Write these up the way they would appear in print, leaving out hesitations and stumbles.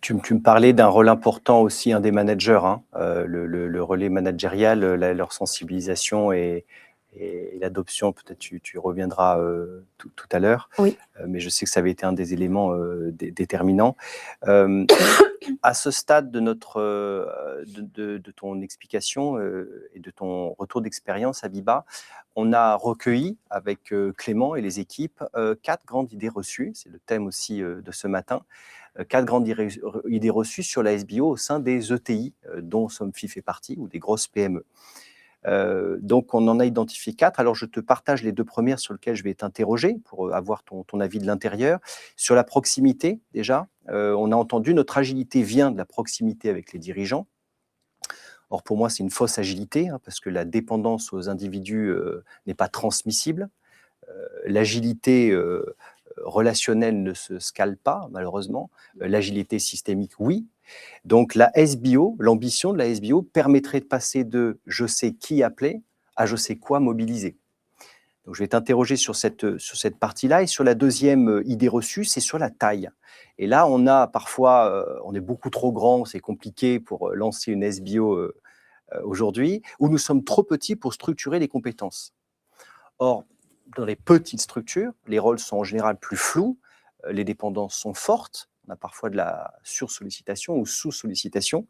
Tu me parlais d'un rôle important aussi, des managers, hein, le relais managérial, leur sensibilisation et l'adoption, peut-être tu reviendras tout à l'heure, Oui. mais je sais que ça avait été un des éléments déterminants. Euh, à ce stade de, de ton explication et de ton retour d'expérience, Abiba, on a recueilli avec Clément et les équipes 4 grandes idées reçues, c'est le thème aussi de ce matin, 4 grandes idées reçues sur la SBO au sein des ETI, dont Somfy fait partie, ou des grosses PME. Donc, on en a identifié 4. Alors, je te partage les 2 premières sur lesquelles je vais t'interroger pour avoir ton avis de l'intérieur. Sur la proximité, déjà, on a entendu notre agilité vient de la proximité avec les dirigeants. Or, pour moi, c'est une fausse agilité, parce que la dépendance aux individus n'est pas transmissible. L'agilité relationnelle ne se scale pas, malheureusement. L'agilité systémique, oui. Donc la SBO, l'ambition de la SBO permettrait de passer de « je sais qui appeler » à « je sais quoi mobiliser ». Donc je vais t'interroger sur cette partie-là. Et sur la deuxième idée reçue, c'est sur la taille. Et là, on a parfois, on est beaucoup trop grand, c'est compliqué pour lancer une SBO aujourd'hui, ou nous sommes trop petits pour structurer les compétences. Or, dans les petites structures, les rôles sont en général plus flous, les dépendances sont fortes, on a parfois de la sursollicitation ou sous-sollicitation,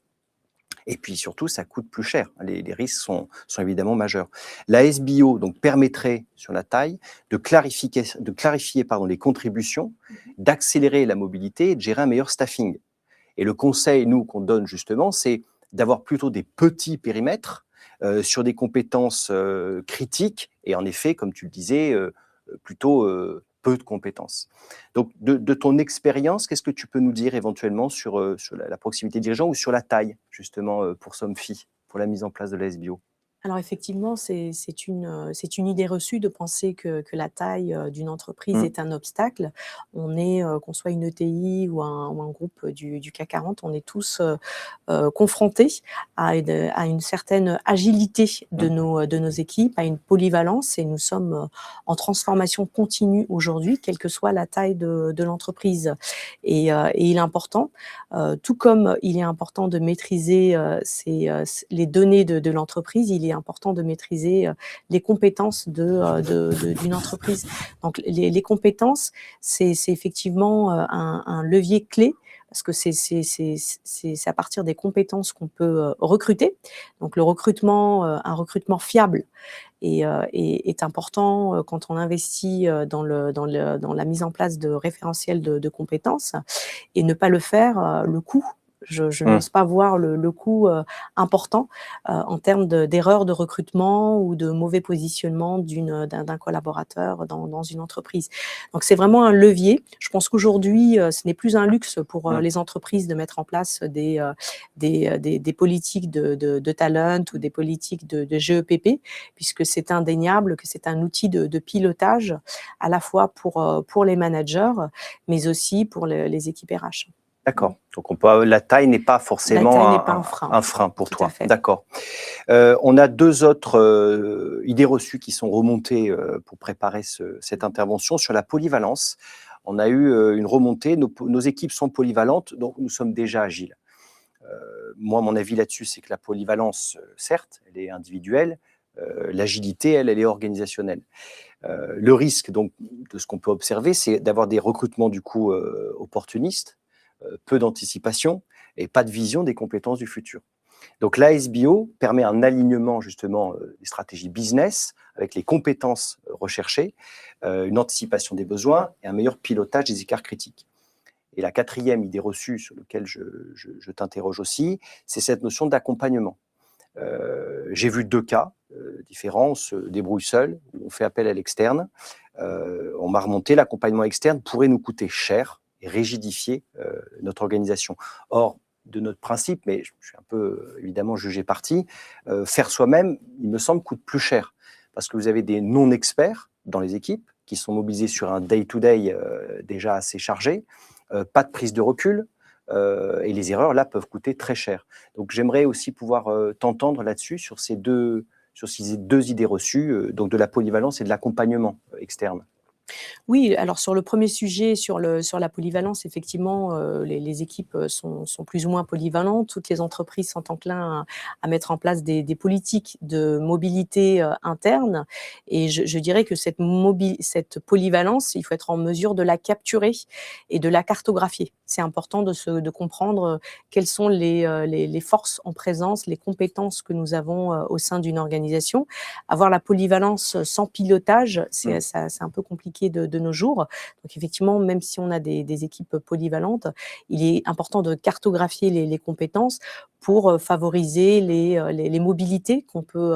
et puis surtout, ça coûte plus cher. Les risques sont évidemment majeurs. La SBO donc, permettrait, sur la taille, de clarifier les contributions, d'accélérer la mobilité et de gérer un meilleur staffing. Et le conseil, nous, qu'on donne justement, c'est d'avoir plutôt des petits périmètres sur des compétences critiques, et en effet, comme tu le disais, plutôt peu de compétences. Donc, de ton expérience, qu'est-ce que tu peux nous dire éventuellement sur la proximité dirigeant ou sur la taille, justement, pour Somfy, pour la mise en place de la SBO? Alors effectivement, c'est une idée reçue de penser que la taille d'une entreprise est un obstacle. Qu'on soit une ETI ou un groupe du CAC 40, on est tous confrontés à une certaine agilité de nos équipes, à une polyvalence, et nous sommes en transformation continue aujourd'hui, quelle que soit la taille de l'entreprise. Et il est important, tout comme il est important de maîtriser les données de l'entreprise, il est important de maîtriser les compétences d'une entreprise. Donc les compétences, c'est effectivement un levier clé, parce que c'est à partir des compétences qu'on peut recruter. Donc le recrutement, un recrutement fiable est important quand on investit dans la mise en place de référentiels de compétences, et ne pas le faire, le coût. Je n'ose pas voir le coût important en termes d'erreurs de recrutement ou de mauvais positionnement d'un collaborateur dans une entreprise. Donc c'est vraiment un levier. Je pense qu'aujourd'hui, ce n'est plus un luxe pour les entreprises de mettre en place des politiques de talent ou des politiques de GEPP, puisque c'est indéniable que c'est un outil de pilotage à la fois pour les managers, mais aussi pour les équipes RH. D'accord. Donc la taille n'est pas forcément La taille n'est pas un frein. un frein pour Tout toi. à fait. D'accord. On a 2 autres idées reçues qui sont remontées pour préparer cette intervention sur la polyvalence. On a eu une remontée, nos équipes sont polyvalentes, donc nous sommes déjà agiles. Moi, mon avis là-dessus, c'est que la polyvalence, certes, elle est individuelle, l'agilité, elle est organisationnelle. Le risque, donc, de ce qu'on peut observer, c'est d'avoir des recrutements du coup opportunistes, peu d'anticipation et pas de vision des compétences du futur. Donc la SBO permet un alignement justement des stratégies business avec les compétences recherchées, une anticipation des besoins et un meilleur pilotage des écarts critiques. Et la 4e idée reçue sur laquelle je t'interroge aussi, c'est cette notion d'accompagnement. J'ai vu 2 cas différents, on se débrouille seul, on fait appel à l'externe. On m'a remonté, l'accompagnement externe pourrait nous coûter cher et rigidifier notre organisation. Or, de notre principe, mais je suis un peu évidemment jugé parti, faire soi-même, il me semble, coûte plus cher. Parce que vous avez des non-experts dans les équipes qui sont mobilisés sur un day-to-day déjà assez chargé, pas de prise de recul, et les erreurs, là, peuvent coûter très cher. Donc j'aimerais aussi pouvoir t'entendre là-dessus, sur ces deux idées reçues, donc de la polyvalence et de l'accompagnement externe. Oui, alors sur le premier sujet, sur la polyvalence, effectivement, les équipes, sont plus ou moins polyvalentes. Toutes les entreprises sont enclins à mettre en place des politiques de mobilité, interne, et je dirais que cette polyvalence, il faut être en mesure de la capturer et de la cartographier. C'est important de comprendre, quelles sont les forces en présence, les compétences que nous avons, au sein d'une organisation. Avoir la polyvalence sans pilotage, Mmh. c'est un peu compliqué de nos jours. Donc effectivement, même si on a des équipes polyvalentes, il est important de cartographier les compétences pour, favoriser les mobilités qu'on peut,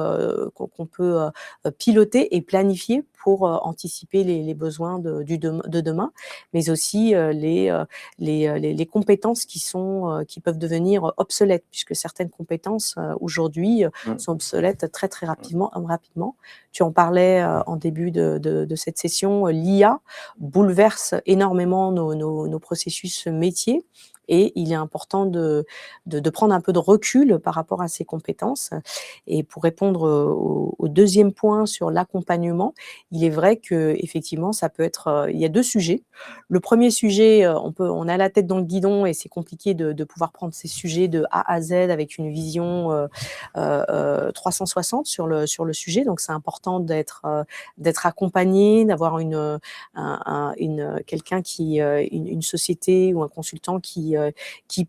piloter et planifier pour, anticiper les besoins de demain, mais aussi, les compétences qui peuvent devenir obsolètes, puisque certaines compétences, aujourd'hui, Mmh. sont obsolètes très, très rapidement. Tu en parlais, en début de cette session, l'IA bouleverse énormément nos processus métiers, et il est important de prendre un peu de recul par rapport à ces compétences. Et pour répondre, au 2e point sur l'accompagnement, il est vrai qu'effectivement ça peut être, il y a 2 sujets. Le premier sujet, on a la tête dans le guidon et c'est compliqué de pouvoir prendre ces sujets de A à Z avec une vision, 360 sur le sujet. Donc c'est important d'être accompagné, d'avoir quelqu'un une société ou un consultant qui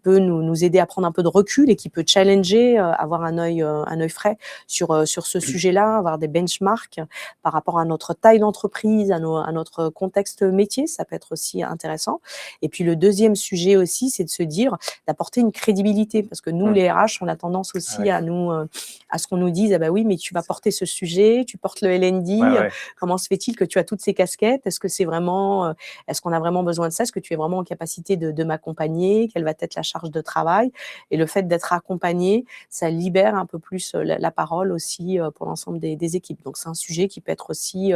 peut nous aider à prendre un peu de recul et qui peut challenger, avoir un œil frais sur ce sujet-là, avoir des benchmarks par rapport à notre taille d'entreprise, à notre contexte métier, ça peut être aussi intéressant. Et puis le 2e sujet aussi, c'est de se dire, d'apporter une crédibilité, parce que nous, Mmh. les RH, on a tendance Ah aussi ouais. à ce qu'on nous dise: «Ah bah oui, mais tu vas porter ce sujet, tu portes le Ouais, L&D, ouais. comment se fait-il que tu as toutes ces casquettes? Est-ce qu'on a vraiment besoin de ça? Est-ce que tu es vraiment en capacité de m'accompagner? Quelle va être la charge de travail?» Et le fait d'être accompagné, ça libère un peu plus, la parole aussi, pour l'ensemble des équipes. Donc c'est un sujet qui peut être aussi,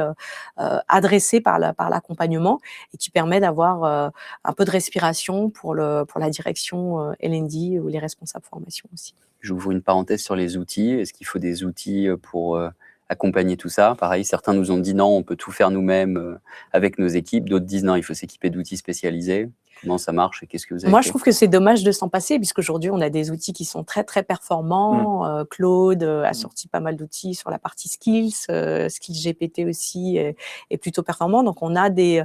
adressé par l'accompagnement, et qui permet d'avoir, un peu de respiration pour la direction, L&D ou les responsables formation aussi. J'ouvre une parenthèse sur les outils. Est-ce qu'il faut des outils, pour, accompagner tout ça? Pareil, certains nous ont dit: «Non, on peut tout faire nous-mêmes, avec nos équipes». D'autres disent: «Non, il faut s'équiper d'outils spécialisés». Comment ça marche et qu'est-ce que vous avez Moi, je fait? trouve que c'est dommage de s'en passer, puisqu'aujourd'hui, on a des outils qui sont très, très Mmh. performants. Claude, a Mmh. sorti pas mal d'outils sur la partie skills. Skills GPT aussi est plutôt performant. Donc on a des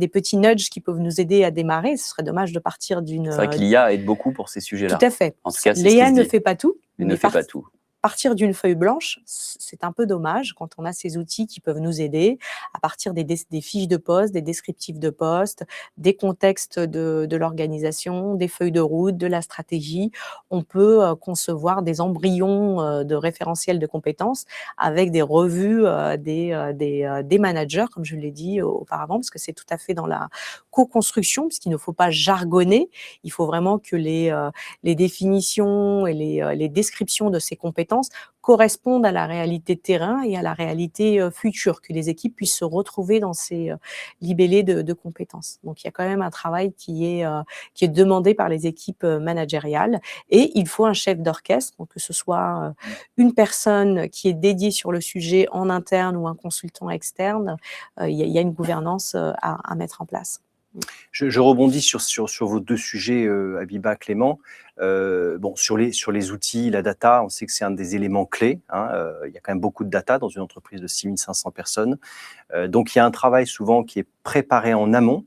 petits nudges qui peuvent nous aider à démarrer. Ce serait dommage de partir C'est vrai que l'IA aide beaucoup pour ces tout sujets-là. à fait. En tout cas, c'est ce qui L'IA se ne dit. fait pas tout, Il ne mais fait pas tout. partir d'une feuille blanche, c'est un peu dommage quand on a ces outils qui peuvent nous aider à partir des fiches de poste, des descriptifs de poste, des contextes de l'organisation, des feuilles de route, de la stratégie. On peut, concevoir des embryons, de référentiels de compétences avec des revues, des managers, comme je l'ai dit auparavant, parce que c'est tout à fait dans la co-construction, puisqu'il ne faut pas jargonner. Il faut vraiment que les définitions et les descriptions de ces compétences correspondent à la réalité de terrain et à la réalité, future, que les équipes puissent se retrouver dans ces, libellés de compétences. Donc il y a quand même un travail qui est demandé par les équipes, managériales, et il faut un chef d'orchestre, donc que ce soit, une personne qui est dédiée sur le sujet en interne ou un consultant externe, il y a une gouvernance, à mettre en place. Je rebondis sur vos 2 sujets, Abiba, Clément. Bon, sur les outils, la data, on sait que c'est un des éléments clés, hein, il y a quand même beaucoup de data dans une entreprise de 6 500 personnes. Donc il y a un travail souvent qui est préparé en amont.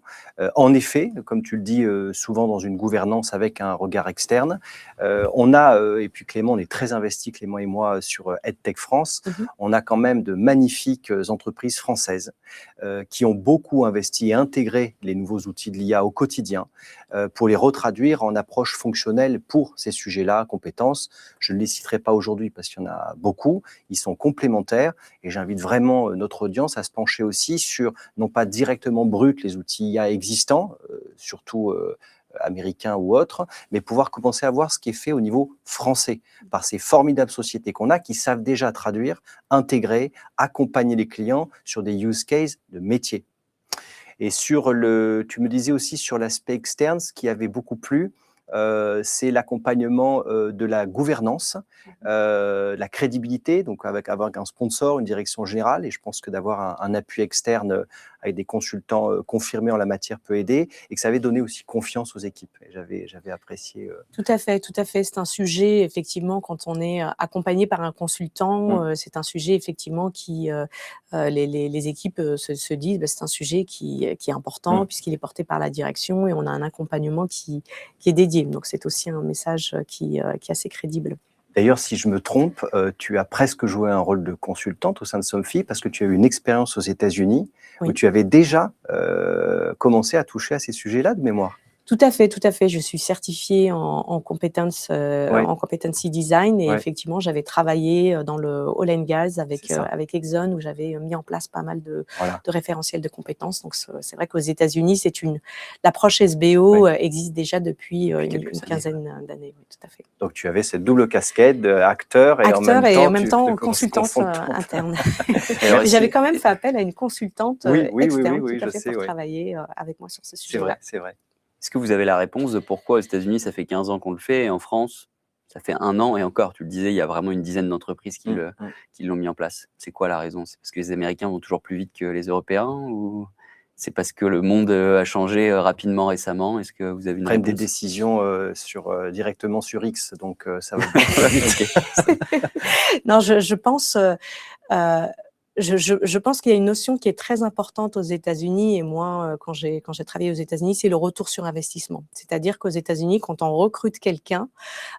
En effet, comme tu le dis, souvent dans une gouvernance avec un regard externe. On a, et puis Clément, on est très investi, Clément et moi, sur EdTech France. Mmh. On a quand même de magnifiques entreprises françaises qui ont beaucoup investi et intégré les nouveaux outils de l'IA au quotidien pour les retraduire en approche fonctionnelle pour ces sujets-là, compétences. Je ne les citerai pas aujourd'hui parce qu'il y en a beaucoup. Ils sont complémentaires et j'invite vraiment notre audience à se pencher aussi sur, non pas directement brut, les outils IA existants, surtout américains ou autres, mais pouvoir commencer à voir ce qui est fait au niveau français par ces formidables sociétés qu'on a qui savent déjà traduire, intégrer, accompagner les clients sur des use cases de métier. Et tu me disais aussi sur l'aspect externe, ce qui avait beaucoup plu, c'est l'accompagnement de la gouvernance, la crédibilité, donc avec avoir un sponsor, une direction générale, et je pense que d'avoir un appui externe avec des consultants confirmés en la matière peut aider et que ça avait donné aussi confiance aux équipes. Et j'avais apprécié. Tout à fait, tout à fait. C'est un sujet, effectivement, quand on est accompagné par un consultant, c'est un sujet, effectivement, qui les équipes se disent, c'est un sujet qui est important puisqu'il est porté par la direction et on a un accompagnement qui est dédié. Donc, c'est aussi un message qui est assez crédible. D'ailleurs, si je me trompe, tu as presque joué un rôle de consultante au sein de Somfy parce que tu as eu une expérience aux États-Unis où tu avais déjà commencé à toucher à ces sujets-là de mémoire. Tout à fait, tout à fait. Je suis certifiée en compétences, en competency design et effectivement, j'avais travaillé dans le oil and gas avec Exxon où j'avais mis en place pas mal de référentiels de compétences. Donc, c'est vrai qu'aux États-Unis, l'approche SBO existe déjà depuis une quinzaine d'années. Oui, tout à fait. Donc, tu avais cette double casquette d'acteur et en même temps consultante interne. J'avais quand même fait appel à une consultante externe tout à fait pour travailler avec moi sur ce sujet-là. C'est vrai. Est-ce que vous avez la réponse de pourquoi aux États-Unis, ça fait 15 ans qu'on le fait, et en France, ça fait 1 an, et encore, tu le disais, il y a vraiment une dizaine d'entreprises qui l'ont mis en place. C'est quoi la raison? C'est parce que les Américains vont toujours plus vite que les Européens, ou c'est parce que le monde a changé rapidement récemment? Est-ce que vous avez une réponse? Des décisions directement sur X, donc ça va plus vite. Non, je pense... Je pense qu'il y a une notion qui est très importante aux États-Unis et moi, quand j'ai travaillé aux États-Unis, c'est le retour sur investissement. C'est-à-dire qu'aux États-Unis, quand on recrute quelqu'un,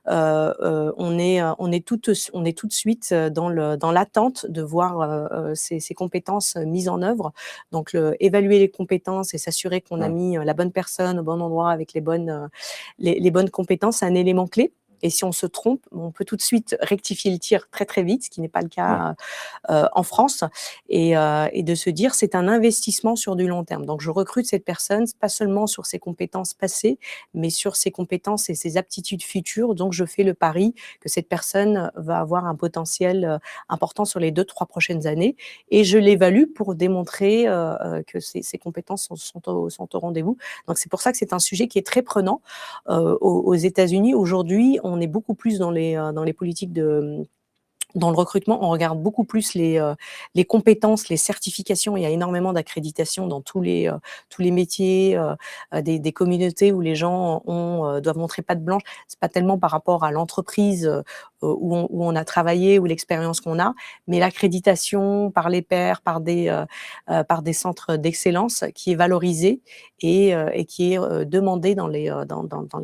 on est tout de suite dans l'attente de voir ces compétences mises en œuvre. Donc, évaluer les compétences et s'assurer qu'on a mis la bonne personne au bon endroit avec les bonnes compétences, c'est un élément clé. Et si on se trompe, on peut tout de suite rectifier le tir très, très vite, ce qui n'est pas le cas en France. Et de se dire, c'est un investissement sur du long terme. Donc, je recrute cette personne, pas seulement sur ses compétences passées, mais sur ses compétences et ses aptitudes futures. Donc, je fais le pari que cette personne va avoir un potentiel important sur les 2-3 prochaines années. Et je l'évalue pour démontrer que ces compétences sont au rendez-vous. Donc, c'est pour ça que c'est un sujet qui est très prenant. Aux États-Unis, aujourd'hui, on est beaucoup plus dans les politiques dans le recrutement, on regarde beaucoup plus les compétences, les certifications. Il y a énormément d'accréditations dans tous les métiers, des communautés où les gens doivent montrer patte blanche. C'est pas tellement par rapport à l'entreprise où on a travaillé ou l'expérience qu'on a, mais l'accréditation par les pairs, par des centres d'excellence qui est valorisée et qui est demandée dans les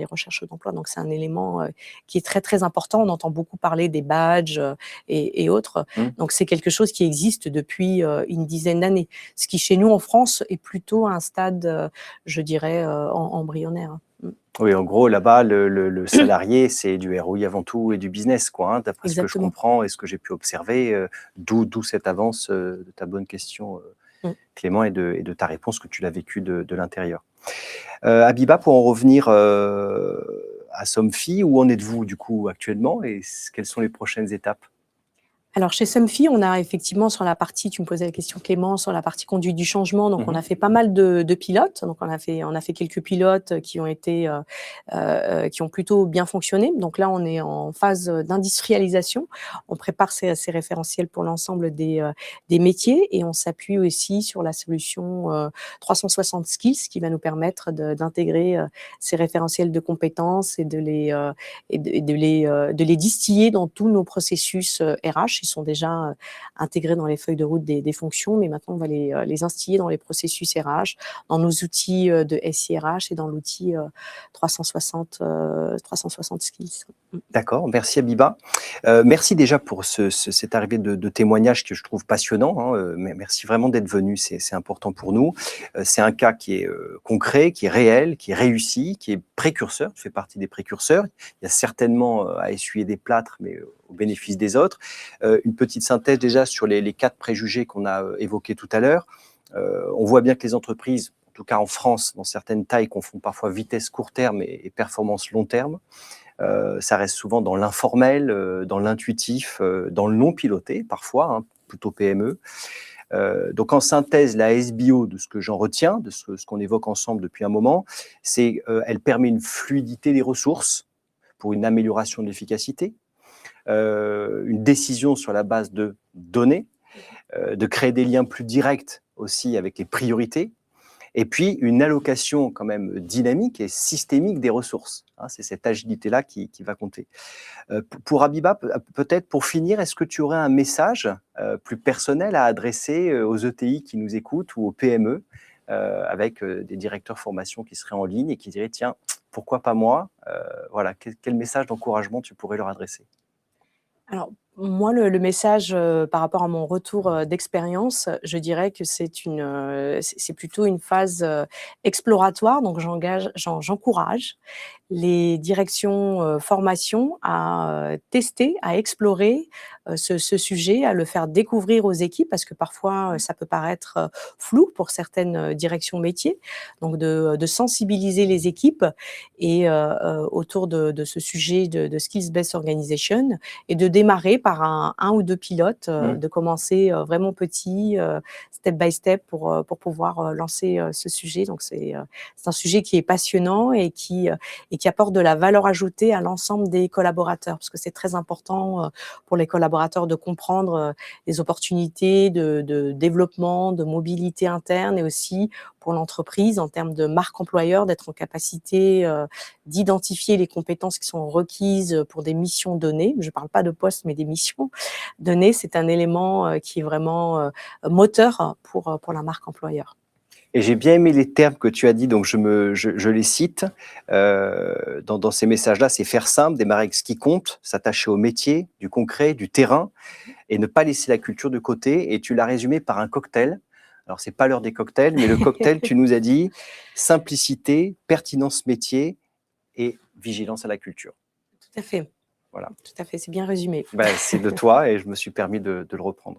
recherches d'emploi. Donc c'est un élément qui est très très important. On entend beaucoup parler des badges et autres. Donc, c'est quelque chose qui existe depuis une dizaine d'années. Ce qui, chez nous, en France, est plutôt à un stade, je dirais, embryonnaire. Oui, en gros, là-bas, le salarié, c'est du ROI avant tout et du business, quoi, d'après ce que je comprends et ce que j'ai pu observer, d'où cette avance de ta bonne question, Clément, et de ta réponse que tu l'as vécue de l'intérieur. Habiba, pour en revenir à Somfy, où en êtes-vous, du coup, actuellement, et quelles sont les prochaines étapes? Alors, chez Somfy, on a effectivement sur la partie, tu me posais la question Clément, sur la partie conduite du changement, donc on a fait pas mal de pilotes. Donc, on a fait quelques pilotes qui ont plutôt bien fonctionné. Donc là, on est en phase d'industrialisation. On prépare ces référentiels pour l'ensemble des métiers et on s'appuie aussi sur la solution 360 Skills qui va nous permettre d'intégrer ces référentiels de compétences et de les distiller dans tous nos processus RH. Ils sont déjà intégrés dans les feuilles de route des fonctions, mais maintenant, on va les instiller dans les processus RH, dans nos outils de SIRH et dans l'outil 360 Skills. D'accord, merci Habiba. Merci déjà pour cette arrivée de témoignage que je trouve passionnant. Merci vraiment d'être venu, c'est important pour nous. C'est un cas qui est concret, qui est réel, qui est réussi, qui est précurseur, tu fais partie des précurseurs. Il y a certainement à essuyer des plâtres, mais au bénéfice des autres. Une petite synthèse déjà sur les 4 préjugés qu'on a évoqués tout à l'heure. On voit bien que les entreprises, en tout cas en France, dans certaines tailles, confondent parfois vitesse court terme et performance long terme. Ça reste souvent dans l'informel, dans l'intuitif, dans le non piloté parfois, plutôt PME. Donc en synthèse, la SBO, de ce que j'en retiens, de ce qu'on évoque ensemble depuis un moment, c'est elle permet une fluidité des ressources pour une amélioration de l'efficacité, une décision sur la base de données, de créer des liens plus directs aussi avec les priorités, et puis une allocation quand même dynamique et systémique des ressources. Hein, c'est cette agilité-là qui va compter. Pour Abiba, peut-être pour finir, est-ce que tu aurais un message plus personnel à adresser aux ETI qui nous écoutent ou aux PME, avec des directeurs formation qui seraient en ligne et qui diraient, tiens, pourquoi pas moi? Voilà, quel message d'encouragement tu pourrais leur adresser? Alors, moi, le message par rapport à mon retour d'expérience, je dirais que c'est plutôt une phase exploratoire. Donc, j'encourage les directions formation à tester, à explorer ce sujet, à le faire découvrir aux équipes, parce que parfois, ça peut paraître flou pour certaines directions métiers. Donc, de sensibiliser les équipes et autour de ce sujet de Skills-Based Organization, et de démarrer par un ou deux pilotes, de commencer vraiment petit, step by step, pour pouvoir lancer ce sujet. Donc, c'est un sujet qui est passionnant et qui apporte de la valeur ajoutée à l'ensemble des collaborateurs, parce que c'est très important pour les collaborateurs de comprendre les opportunités de développement, de mobilité interne, et aussi pour l'entreprise en termes de marque employeur, d'être en capacité d'identifier les compétences qui sont requises pour des missions données. Je ne parle pas de postes, mais des missions données. C'est un élément qui est vraiment moteur pour la marque employeur. Et j'ai bien aimé les termes que tu as dit, donc je les cite dans ces messages-là. C'est faire simple, démarrer avec ce qui compte, s'attacher au métier, du concret, du terrain, et ne pas laisser la culture de côté. Et tu l'as résumé par un cocktail. Alors, c'est pas l'heure des cocktails, mais le cocktail, tu nous as dit simplicité, pertinence métier et vigilance à la culture. Tout à fait. Voilà. Tout à fait, c'est bien résumé. Ben, c'est de toi et je me suis permis de le reprendre.